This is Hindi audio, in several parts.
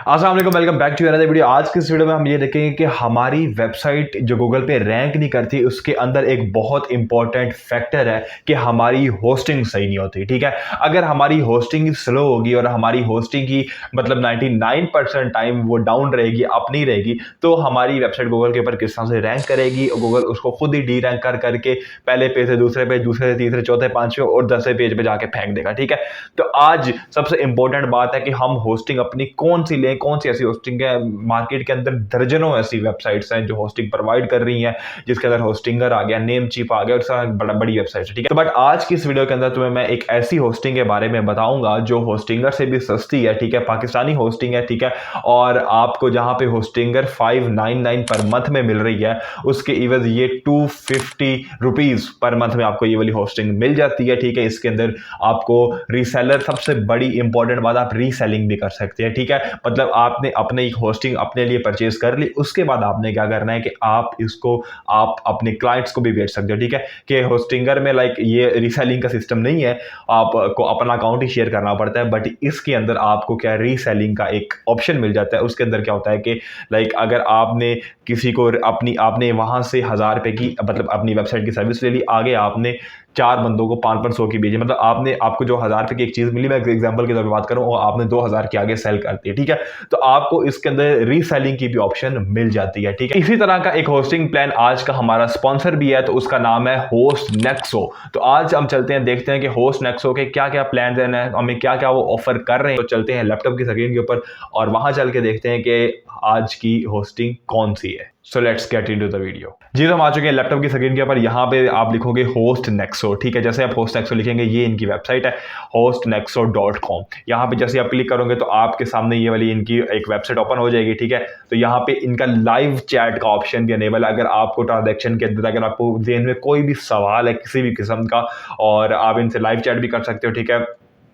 अस्सलाम वालेकुम, welcome back to another video. आज की इस वीडियो में हम ये देखेंगे कि हमारी वेबसाइट जो गूगल पे रैंक नहीं करती उसके अंदर एक बहुत इंपॉर्टेंट फैक्टर है कि हमारी होस्टिंग सही नहीं होती। ठीक है, अगर हमारी होस्टिंग स्लो होगी और हमारी होस्टिंग की मतलब 99% टाइम वो डाउन रहेगी, अप नहीं रहेगी, तो हमारी वेबसाइट गूगल के ऊपर किस तरह से रैंक करेगी और गूगल उसको खुद ही डी रैंक कर करके पहले पेज से दूसरे पेज, दूसरे से तीसरे, चौथे, पांचवें और 10वें पेज पे जाके फेंक देगा। ठीक है, तो आज सबसे इंपॉर्टेंट बात है कि हम होस्टिंग अपनी कौन सी लें, कौन सी ऐसी होस्टिंग है। मार्केट के अंदर दर्जनों ऐसी वेबसाइट्स हैं जो होस्टिंग प्रोवाइड कर रही हैं, जिसके अंदर होस्टिंगर आ गया, नेम चीप आ गया और सारा बड़ी वेबसाइट है। ठीक है, तो बट आज की इस वीडियो के अंदर तुम्हें मैं एक ऐसी होस्टिंग के बारे में बताऊंगा जो होस्टिंगर से भी सस्ती है। ठीक है, पाकिस्तानी होस्टिंग है। ठीक है, और आपको जहां पे होस्टिंगर 599 पर मंथ में मिल रही है, उसके इवज ये 250 रुपीज पर मंथ में आपको ये वाली होस्टिंग मिल जाती है। ठीक है, इसके अंदर आपको रीसेलर, सबसे बड़ी इंपॉर्टेंट बात, आप रीसेलिंग भी कर सकते हैं। ठीक है, मतलब आपने अपने एक होस्टिंग अपने लिए परचेज कर ली, उसके बाद आपने क्या करना है कि आप इसको आप अपने क्लाइंट्स को भी बेच सकते हो। ठीक है, कि होस्टिंगर में लाइक ये रीसेलिंग का सिस्टम नहीं है, आपको अपना अकाउंट ही शेयर करना पड़ता है, बट इसके अंदर आपको क्या रीसेलिंग का एक ऑप्शन मिल जाता है। उसके अंदर क्या होता है कि लाइक अगर आपने किसी को आपने वहां से 1000 रुपए की मतलब अपनी वेबसाइट की सर्विस ले ली, आगे आपने 4 बंदों को 500 की भेजी, मतलब आपको जो 1000 रुपए की एक चीज मिली, मैं एग्जांपल की तौर पर बात करूं, और आपने 2000 के आगे सेल कर दी। ठीक है, तो आपको इसके अंदर रीसेलिंग की भी ऑप्शन मिल जाती है। ठीक है, इसी तरह का एक होस्टिंग प्लान आज का हमारा स्पॉन्सर भी है, तो उसका नाम है होस्ट नेक्सो। तो आज हम चलते हैं, देखते हैं कि होस्ट नेक्सो के क्या क्या प्लान हैं, हमें क्या क्या वो ऑफर कर रहे हैं। तो चलते हैं लैपटॉप की स्क्रीन के ऊपर और वहां चल के देखते हैं कि आज की होस्टिंग कौन सी है। So let's get into the video. जी, तो हम आ चुके हैं लैपटॉप की स्क्रीन के ऊपर। यहाँ पे आप लिखोगे होस्ट नेक्सो। ठीक है, जैसे आप होस्ट नेक्सो लिखेंगे, ये इनकी वेबसाइट है hostnexo.com। यहाँ पे जैसे आप क्लिक करोगे तो आपके सामने ये वाली इनकी एक वेबसाइट ओपन हो जाएगी। ठीक है, तो यहाँ पे इनका लाइव चैट का ऑप्शन भी अनेबल है। अगर आपको ट्रांजेक्शन के अंदर अगर आपको जेन में कोई भी सवाल है किसी भी किस्म का, और आप इनसे लाइव चैट भी कर सकते हो। ठीक है,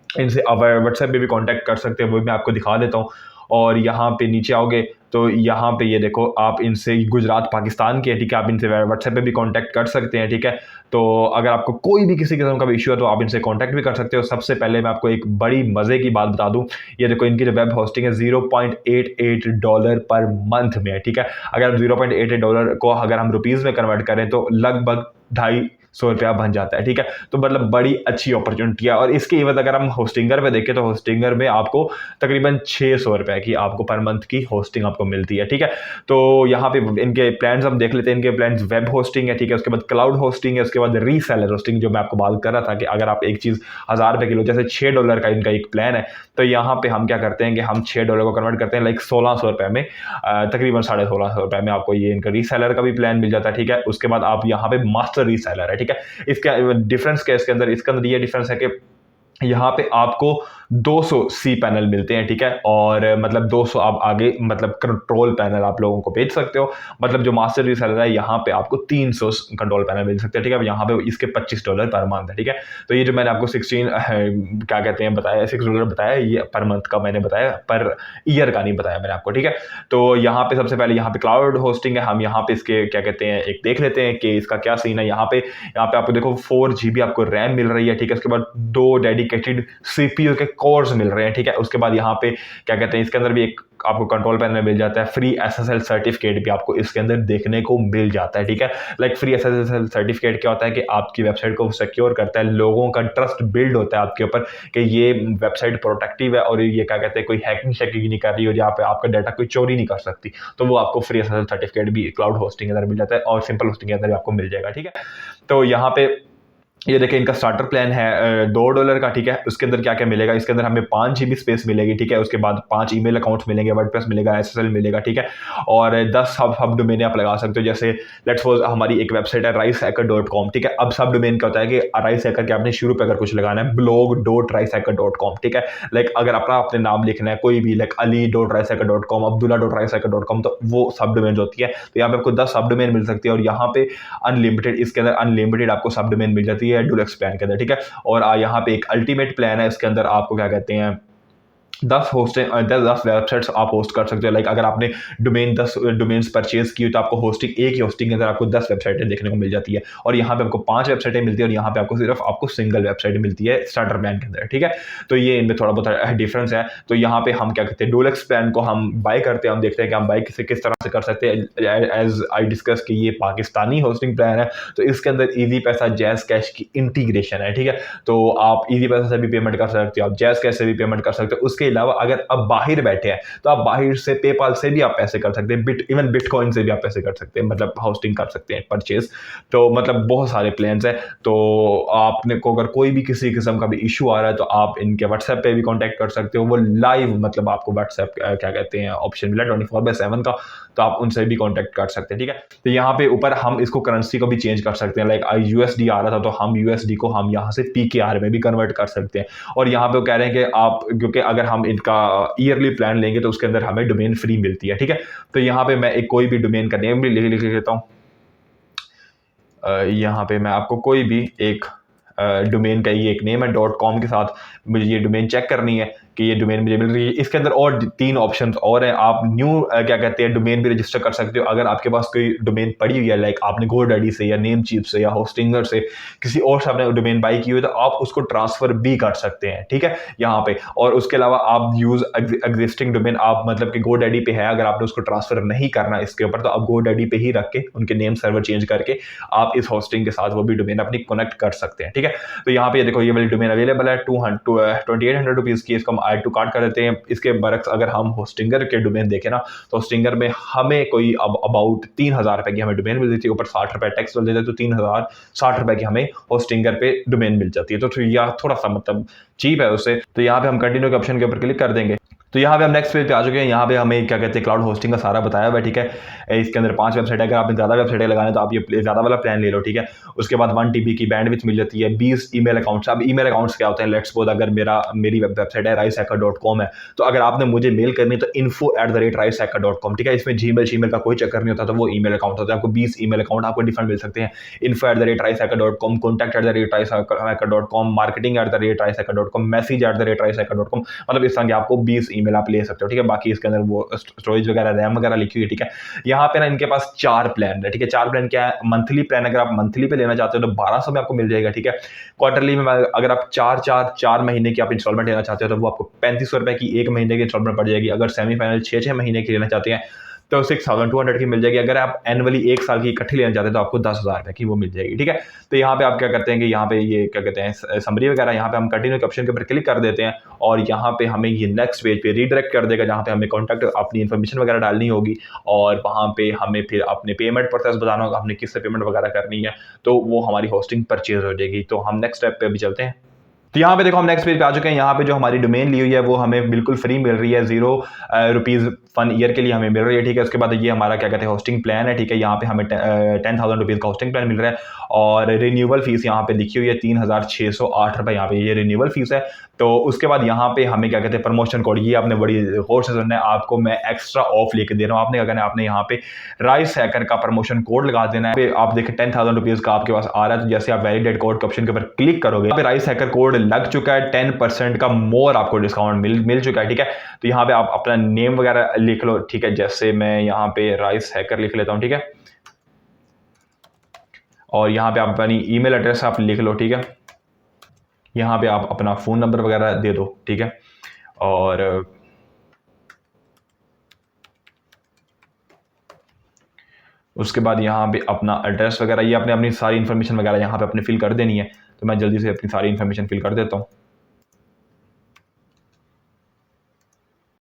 इनसे आप व्हाट्सएप पे भी कांटेक्ट कर सकते हैं, वो मैं आपको दिखा देता हूँ। और यहाँ पे नीचे आओगे तो यहाँ पे ये देखो, आप इनसे गुजरात पाकिस्तान के, ठीक है, आप इनसे व्हाट्सएप पे भी कांटेक्ट कर सकते हैं। ठीक है, तो अगर आपको कोई भी किसी किस्म का भी इशू है तो आप इनसे कांटेक्ट भी कर सकते हो। सबसे पहले मैं आपको एक बड़ी मजे की बात बता दूं, ये देखो इनकी जो वेब होस्टिंग है $0.88 पर मंथ में है। ठीक है, अगर $0.88 को अगर हम रुपीज में कन्वर्ट करें तो लगभग 250 बन जाता है। ठीक है, तो मतलब बड़ी अच्छी अपॉर्चुनिटी है। और इसके एवज अगर हम होस्टिंगर पे देखें तो होस्टिंगर में आपको तकरीबन ₹600 की आपको पर मंथ की होस्टिंग आपको मिलती है। ठीक है, तो यहाँ पे इनके प्लान्स हम देख लेते हैं। इनके प्लान्स वेब होस्टिंग है, ठीक है, उसके बाद क्लाउड होस्टिंग है, उसके बाद रीसेलर होस्टिंग, जो मैं आपको बात कर रहा था कि अगर आप एक चीज $1000 किलो, जैसे $6 का इनका एक प्लान है, तो यहाँ पे हम क्या करते हैं कि हम $6 को कन्वर्ट करते हैं लाइक ₹1600 में, तकरीबन ₹1650 में आपको ये इनका रीसेलर का भी प्लान मिल जाता है। ठीक है, उसके बाद आप यहाँ पे मास्टर रीसेलर है। ठीक है, इसका डिफरेंस क्या है इसके अंदर ये डिफरेंस है कि यहाँ पे आपको 200 सी पैनल मिलते हैं। ठीक है, और मतलब 200 आप आगे मतलब कंट्रोल पैनल आप लोगों को भेज सकते हो। मतलब जो मास्टर रीसेलर है यहाँ पे आपको 300 कंट्रोल पैनल मिल सकते हैं। ठीक है, यहाँ पे इसके $25 पर मंथ है। ठीक है, तो ये जो मैंने आपको 16 क्या कहते हैं बताया, $6 बताया, ये पर मंथ का मैंने बताया, पर ईयर का नहीं बताया मैंने आपको। ठीक है, तो यहाँ पे सबसे पहले यहाँ पे क्लाउड होस्टिंग है, हम यहाँ पे इसके क्या कहते हैं एक देख लेते हैं कि इसका क्या सीन है। यहाँ पे आपको देखो 4 GB आपको रैम मिल रही है। ठीक है, उसके बाद 2 डेडिकेटेड सीपीयू के कोर्स मिल रहे हैं। ठीक है, उसके बाद यहाँ पे क्या कहते हैं इसके अंदर भी एक आपको कंट्रोल पैनल मिल जाता है। फ्री एसएसएल सर्टिफिकेट भी आपको इसके अंदर देखने को मिल जाता है। ठीक है, लाइक फ्री एसएसएल सर्टिफिकेट क्या होता है कि आपकी वेबसाइट को सिक्योर करता है, लोगों का ट्रस्ट बिल्ड होता है आपके ऊपर कि ये वेबसाइट प्रोटेक्टिव है और ये क्या कहते हैं कोई हैकिंग शैकिंग नहीं कर रही हो, जहाँ पे आपका डाटा कोई चोरी नहीं कर सकती, तो वो आपको फ्री एसएसएल सर्टिफिकेट भी क्लाउड होस्टिंग के अंदर मिल जाता है और सिंपल होस्टिंग के अंदर भी आपको मिल जाएगा। ठीक है, तो यहाँ पे ये देखिए इनका स्टार्टर प्लान है $2 का। ठीक है, उसके अंदर क्या क्या मिलेगा, इसके अंदर हमें 5 GB स्पेस मिलेगी। ठीक है, उसके बाद 5 ईमेल अकाउंट्स मिलेंगे, वर्डप्रेस मिलेगा, एसएसएल मिलेगा। ठीक है, और 10 हब डोमेन आप लगा सकते हो। जैसे लेट्स सपोज हमारी एक वेबसाइट है ricehacker.com। ठीक है, अब सब डोमेन क्या होता है कि राइस हैकर के आपने शुरू पे अगर कुछ लगाना है blog.ricehacker.com। ठीक है, लाइक अगर अपने नाम लिखना है कोई भी, लाइक ali.ricehacker.com, abdullah.ricehacker.com, तो वो सब डोमेन होती है। तो यहाँ पे आपको 10 सब डोमेन मिल सकती है और यहाँ पे अनलिमिटेड, इसके अंदर अनलिमिटेड आपको सब डोमेन मिल जाती है डुलक्स प्लान के अंदर। ठीक है, और यहाँ पे एक अल्टीमेट प्लान है, इसके अंदर आपको क्या कहते हैं 10 वेबसाइट्स आप होस्ट कर सकते हो। लाइक अगर आपने 10 डोमेन्स परचेज की तो आपको एक ही होस्टिंग के अंदर आपको 10 वेबसाइटें देखने को मिल जाती है, और यहाँ पे आपको 5 वेबसाइटें मिलती है, और यहाँ पे आपको सिंगल वेबसाइट मिलती है स्टार्टर प्लान के अंदर, ठीक है। तो ये इनमें थोड़ा बहुत डिफरेंस है। तो यहाँ पे हम क्या कहते हैं, डोलेक्स प्लान को हम बाय करते हैं, हम देखते हैं कि हम बाय किस तरह से कर सकते हैं। एज आई डिस्कस कि ये पाकिस्तानी होस्टिंग प्लान है, तो इसके अंदर ईजी पैसा जैज कैश की इंटीग्रेशन है, ठीक है। तो आप ईजी पैसा से भी पेमेंट कर सकते हो, आप जैज कैश से भी पेमेंट कर सकते हो। उसके अलावा अगर आप बाहर बैठे हैं तो आप बाहर से पेपाल से भी आप पैसे कर सकते हैं, इवन बिटकॉइन से भी आप पैसे कर सकते हैं, मतलब होस्टिंग कर सकते हैं परचेज। तो मतलब बहुत सारे प्लान्स हैं। तो आपने को अगर कोई भी किसी किस्म का भी इशू आ रहा है तो आप इनके व्हाट्सएप पे भी कांटेक्ट कर सकते हो। वो लाइव मतलब आपको व्हाट्सएप क्या कहते हैं ऑप्शन मिला 24/7 का, तो आप उनसे भी कांटेक्ट कर सकते हैं, ठीक है। तो यहाँ पे ऊपर हम इसको करेंसी को भी चेंज कर सकते हैं। लाइक यूएसडी आ रहा था तो हम यूएसडी को हम यहाँ से पीकेआर में भी कन्वर्ट कर सकते हैं। और यहाँ पे वो कह रहे हैं कि आप, क्योंकि अगर हम इनका ईयरली प्लान लेंगे तो उसके अंदर हमें डोमेन फ्री मिलती है, ठीक है। तो यहाँ पे मैं एक कोई भी डोमेन का नेम भी लिख लेता हूँ। यहाँ पे मैं आपको कोई भी एक डोमेन का ये एक नेम है .com के साथ, मुझे ये डोमेन चेक करनी है कि ये डोमेन मुझे मिल रही है। इसके अंदर और 3 ऑप्शंस और हैं। आप न्यू क्या कहते हैं डोमेन भी रजिस्टर कर सकते हो। अगर आपके पास कोई डोमेन पड़ी हुई है, लाइक आपने GoDaddy से या नेमचीप से या होस्टिंगर से किसी और से आपने डोमेन बाई की हुई है, तो आप उसको ट्रांसफर भी कर सकते हैं, ठीक है, यहाँ पे। और उसके अलावा आप यूज एग्जिस्टिंग डोमेन, आप मतलब कि GoDaddy पे है, अगर आपने उसको ट्रांसफर नहीं करना इसके ऊपर, तो आप GoDaddy पे ही रख के उनके नेम सर्वर चेंज करके आप इस होस्टिंग के साथ वो भी डोमेन अपनी कनेक्ट कर सकते हैं, ठीक है। तो यहाँ पे देखो ये वाली डोमेन अवेलेबल है 2800 रुपीज़ की। इसको हम ऐड टू कार्ट कर देते हैं। इसके बरक्स अगर हम होस्टिंगर के डोमेन देखें ना, तो होस्टिंगर में हमें कोई अब अबाउट 3000 रुपए की हमें डोमेन मिल जाती है, ऊपर 60 रुपए टैक्स मिल देते हैं, तो 3060 रुपए की हमें होस्टिंगर पे डोमेन मिल जाती है। तो यह थोड़ा सा मतलब चीप है उससे। तो यहाँ पे हम कंटिन्यू के ऑप्शन के ऊपर क्लिक कर देंगे। तो यहाँ पे हम नेक्स्ट पेज पे आ चुके हैं। यहाँ पे हमें क्या कहते हैं क्लाउड होस्टिंग का सारा बताया हुआ है, ठीक है। इसके अंदर 5 वेबसाइट है। अगर आपने ज़्यादा वेबसाइटें लगाने तो आप ये ज़्यादा वाला प्लान ले लो, ठीक है। उसके बाद 1 TB की बैंडविड्थ मिल जाती है, 20 ईमेल अकाउंट्स। अब ईमेल अकाउंट्स क्या होते हैं, लेट्स सपोज अगर मेरी वेबसाइट है risehacker.com है, तो अगर आपने मुझे मेल करनी है तो info@risehacker.com, ठीक है। इसमें जीमेल का कोई चक्कर नहीं होता, तो वो ईमेल अकाउंट होता है। आपको 20 ईमेल अकाउंट आपको डिफरेंट मिल सकते हैं। info@risehacker.com, contact@risehacker.com, marketing@risehacker.com, message@risehacker.com, मतलब इस तरह के आपको 20 ईमेल आप ले सकते हो, ठीक है। बाकी इसके अंदर वो स्टोरेज वगैरह रैम वगैरह लिखी हुई है, ठीक है। यहाँ पे ना इनके पास 4 प्लान है, ठीक है। 4 प्लान क्या है, मंथली प्लान अगर आप मंथली पे लेना चाहते हो तो 1200 में आपको मिल जाएगा, ठीक है। क्वार्टरली में अगर आप 4 महीने की आप इंस्टॉलमेंट लेना चाहते हो तो वो आपको 3500 रुपए की 1 महीने की इंस्टॉलमेंट पड़ जाएगी। अगर सेमीफाइनल 6 महीने की लेना चाहते हैं तो 6200 की मिल जाएगी। अगर आप एनुअली 1 साल की इकट्ठी लेना चाहते हैं तो आपको 10,000 रुपए की वो मिल जाएगी, ठीक है। तो यहाँ पे आप क्या करते हैं कि यहाँ पे ये क्या कहते हैं समरी वगैरह, यहाँ पे हम कंटिन्यू के ऑप्शन के ऊपर क्लिक कर देते हैं, और यहाँ पे हमें ये नेक्स्ट पेज पे रीडायरेक्ट कर देगा, जहाँ पे हमें कॉन्टैक्ट अपनी इन्फॉर्मेशन वगैरह डालनी होगी, और वहाँ पे हमें फिर अपने पेमेंट प्रोसेस बताना होगा, हमने किससे पेमेंट वगैरह करनी है, तो वो हमारी होस्टिंग परचेज हो जाएगी। तो हम नेक्स्ट स्टेप पे अभी चलते हैं। तो यहाँ पे देखो हम नेक्स्ट पेज पे आ चुके हैं। यहाँ पे जो हमारी डोमेन ली हुई है वो हमें बिल्कुल फ्री मिल रही है, 0 रुपीज़ 1 ईयर के लिए हमें मिल रही है, ठीक है। उसके बाद ये हमारा क्या कहते हैं होस्टिंग प्लान है, ठीक है। यहाँ पे हमें 10,000 रुपीज़ का होस्टिंग प्लान मिल रहा है, और रिन्यूअल फीस यहाँ पे लिखी हुई है 3608 रुपये, यहाँ पे ये रिन्यूअल फीस है। तो उसके बाद यहाँ पे हमें क्या कहते हैं प्रमोशन कोड, ये आपने बड़ी गौर से सुनना है, आपको मैं एक्स्ट्रा ऑफ लेके दे रहा हूँ। आपने क्या करना है, आपने यहाँ पे राइस हैकर का प्रमोशन कोड लगा देना है। आप देखें 10,000 रुपीज़ का आपके पास आ रहा है, तो जैसे आप वैलिडेट कोड के ऑप्शन के ऊपर क्लिक करोगे, यहाँ पे राइस हैकर कोड लग चुका है, 10% का मोर आपको डिस्काउंट मिल चुका है, ठीक है। तो यहाँ पे आप अपना नेम वगैरह लिख लो, ठीक है। जैसे मैं यहाँ पे राइस हैकर लिख लेता हूँ, ठीक है। और यहाँ पे आप अपनी ईमेल एड्रेस आप लिख लो, ठीक है। यहाँ पे आप अपना फ़ोन नंबर वगैरह दे दो, ठीक है। और उसके बाद यहाँ पे अपना एड्रेस वगैरह, ये आपने अपनी सारी इन्फॉर्मेशन वगैरह यहाँ पे अपने फिल कर देनी है। तो मैं जल्दी से अपनी सारी इन्फॉर्मेशन फिल कर देता हूँ।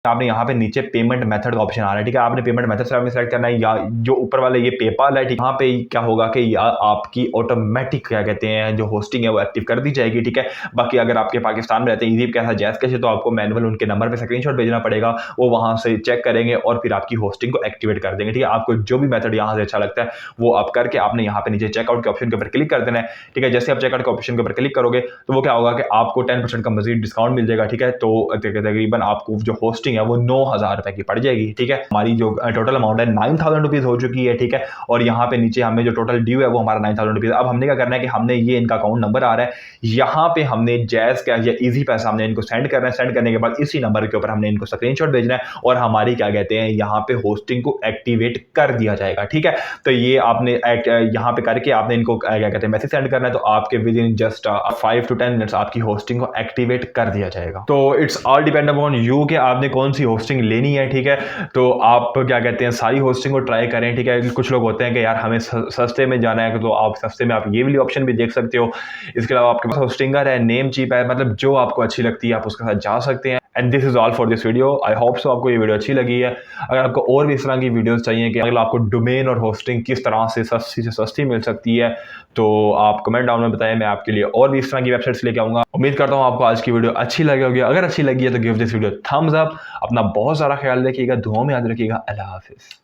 आपने यहाँ पे नीचे पेमेंट मेथड का ऑप्शन आ रहा है, ठीक है। आपने पेमेंट मेथड से सेलेक्ट करना है, या जो ऊपर वाले ये पेपाल है, ठीक है। यहाँ पे क्या होगा कि या आपकी ऑटोमेटिक क्या कहते हैं जो होस्टिंग है वो एक्टिव कर दी जाएगी, ठीक है। बाकी अगर आपके पाकिस्तान में रहते हैं, ईजी कैसा जैस कैसे, तो आपको मैनुअल उनके नंबर पे स्क्रीनशॉट भेजना पड़ेगा, वो वहाँ से चेक करेंगे और फिर आपकी होस्टिंग को एक्टिवेट कर देंगे, ठीक है। आपको जो भी मेथड यहाँ से अच्छा लगता है वो आप करके आपने यहाँ पे नीचे चेकआउट के ऑप्शन के ऊपर क्लिक कर देना है, ठीक है। जैसे आप चेकआउट के ऑप्शन के ऊपर क्लिक करोगे तो वो क्या होगा कि आपको 10% का मजीद डिस्काउंट मिल जाएगा, ठीक है। तो तकरीबन आपको जो होस्टिंग होस्टिंग है वो 9,000 रुपए की पड़ जाएगी। ठीक है, हमारी जो टोटल अमाउंट है 9,000 रुपीज़ हो चुकी है। ठीक है, और यहाँ पे नीचे हमें जो टोटल ड्यू है वो हमारा 9,000 रुपीज़। अब हमने क्या करना है कि हमने ये इनका अकाउंट नंबर आ रहा है, यहाँ पे हमने जैज़ कैश या ईजी पैसा हमने इनको सेंड करना है। सेंड करने के बाद इसी नंबर के ऊपर हमने इनको स्क्रीनशॉट भेजना है और हमारी क्या कहते हैं यहाँ पे होस्टिंग को एक्टिवेट कर दिया जाएगा। ठीक है, तो ये आपने यहाँ पे करके आपने इनको क्या कहते हैं मैसेज सेंड करना है, तो आपके with in just 5 to 10 minutes आपकी होस्टिंग को एक्टिवेट कर दिया जाएगा। तो it's all depend upon you कि आपने कौन सी होस्टिंग लेनी है। ठीक है, तो आप क्या कहते हैं सारी होस्टिंग को ट्राई करें। ठीक है, कुछ लोग होते हैं कि यार हमें सस्ते में जाना है, तो आप सस्ते में आप ये वाली ऑप्शन भी देख सकते हो। इसके अलावा आपके पास होस्टिंगर है, नेम चीप है, मतलब जो आपको अच्छी लगती है आप उसके साथ जा सकते हैं। And this is all for this video. I hope so आपको ये वीडियो अच्छी लगी है। अगर आपको और भी इस तरह की वीडियोस चाहिए कि अगर आपको डोमेन और होस्टिंग किस तरह से सस्ती मिल सकती है, तो आप कमेंट डाउन में बताएं, मैं आपके लिए और भी इस तरह की वेबसाइट्स लेके आऊँगा। उम्मीद करता हूँ आपको आज की वीडियो अच्छी लगी होगी। अगर अच्छी लगी है तो give this video Thums up. अपना बहुत सारा ख्याल रखिएगा, दुआओं में याद रखिएगा। अल्लाह हाफिज़।